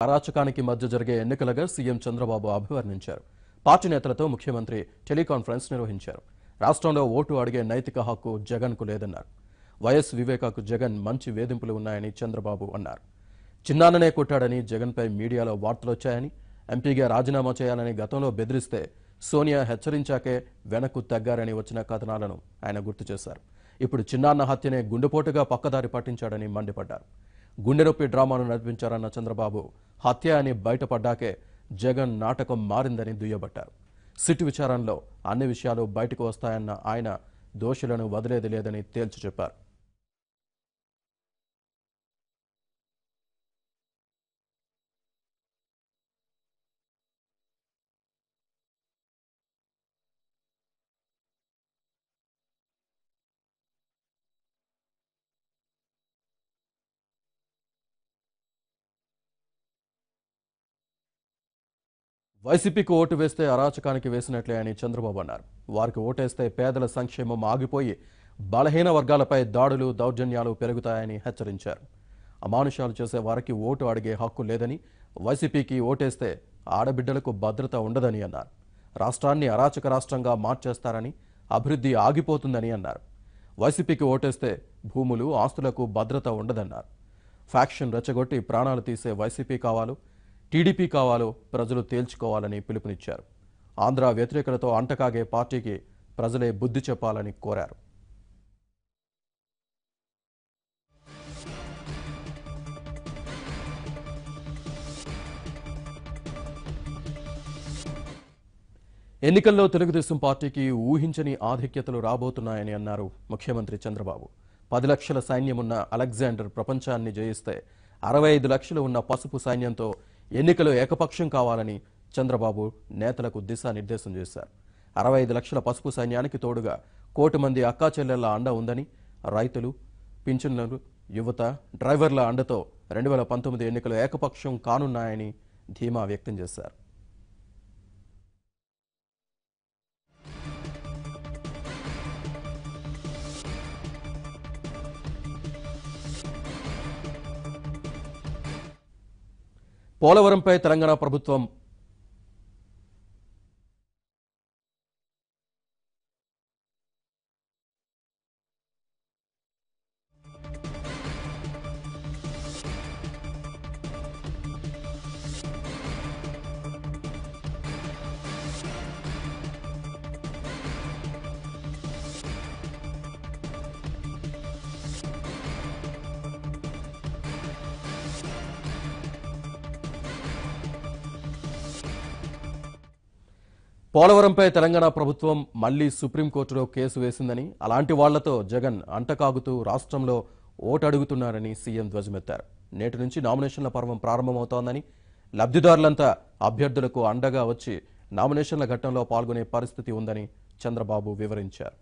అరాచకానికి మధ్య జరిగే ఎన్నికలుగా సీఎం చంద్రబాబు అభివర్ణించారు. పార్టీ నేతలతో ముఖ్యమంత్రి టెలికాన్ఫరెన్స్ నిర్వహించారు. రాష్ట్రంలో ఓటు అడిగే నైతిక హక్కు జగన్కు లేదన్నారు. వైఎస్ వివేకాకు జగన్ మంచి వేధింపులు ఉన్నాయని చంద్రబాబు అన్నారు. చిన్నాన్ననే కొట్టాడని జగన్పై మీడియాలో వార్తలొచ్చాయని, ఎంపీగా రాజీనామా చేయాలని గతంలో బెదిరిస్తే సోనియా హెచ్చరించాకే వెనక్కు తగ్గారని వచ్చిన కథనాలను ఆయన గుర్తు చేశారు. ఇప్పుడు చిన్నాన్న హత్యనే గుండెపోటుగా పక్కదారి పట్టించాడని మండిపడ్డారు. గుండె నొప్పి డ్రామాను నడిపించారన్న చంద్రబాబు హత్య అని బయటపడ్డాకే జగన్ నాటకం మారిందని దుయ్యబట్టారు. సిట్ విచారణలో అన్ని విషయాలు బయటకు వస్తాయన్న ఆయన దోషులను వదిలేది లేదని తేల్చి చెప్పారు. వైసీపీకి ఓటు వేస్తే అరాచకానికి వేసినట్లే అని చంద్రబాబు అన్నారు. వారికి ఓటేస్తే పేదల సంక్షేమం ఆగిపోయి బలహీన వర్గాలపై దాడులు, దౌర్జన్యాలు పెరుగుతాయని హెచ్చరించారు. అమానుషాలు చేసే వారికి ఓటు అడిగే హక్కు లేదని, వైసీపీకి ఓటేస్తే ఆడబిడ్డలకు భద్రత ఉండదని అన్నారు. రాష్ట్రాన్ని అరాచక రాష్ట్రంగా మార్చేస్తారని, అభివృద్ధి ఆగిపోతుందని అన్నారు. వైసీపీకి ఓటేస్తే భూములు, ఆస్తులకు భద్రత ఉండదన్నారు. ఫ్యాక్షన్ రెచ్చగొట్టి ప్రాణాలు తీసే వైసీపీ కావాలో, టీడీపీ కావాలో ప్రజలు తేల్చుకోవాలని పిలుపునిచ్చారు. ఆంధ్ర వ్యతిరేకతతో అంటకాగే పార్టీకి ప్రజలే బుద్ధి చెప్పాలని కోరారు. ఎన్నికల్లో తెలుగుదేశం పార్టీకి ఊహించని ఆధిక్యతలు రాబోతున్నాయని అన్నారు ముఖ్యమంత్రి చంద్రబాబు. 10 లక్షల సైన్యమున్న అలెగ్జాండర్ ప్రపంచాన్ని జయిస్తే 65 లక్షలు ఉన్న పసుపు సైన్యంతో ఎన్నికలు ఏకపక్షం కావాలని చంద్రబాబు నేతలకు దిశానిర్దేశం చేశారు. 65 లక్షల పసుపు సైన్యానికి తోడుగా 1 కోటి మంది అక్కా చెల్లెళ్ల అండ ఉందని, రైతులు, పింఛన్లు, యువత, డ్రైవర్ల అండతో 2019 ఎన్నికలు ఏకపక్షం కానున్నాయని ధీమా వ్యక్తం చేశారు. పోలవరంపై తెలంగాణ ప్రభుత్వం మళ్లీ సుప్రీంకోర్టులో కేసు వేసిందని, అలాంటి వాళ్లతో జగన్ అంటకాగుతూ రాష్ట్రంలో ఓటు అడుగుతున్నారని సీఎం ధ్వజమెత్తారు. నేటి నుంచి నామినేషన్ల పర్వం ప్రారంభమవుతోందని, లబ్ధిదారులంతా అభ్యర్థులకు అండగా వచ్చి నామినేషన్ల ఘట్టంలో పాల్గొనే పరిస్థితి ఉందని చంద్రబాబు వివరించారు.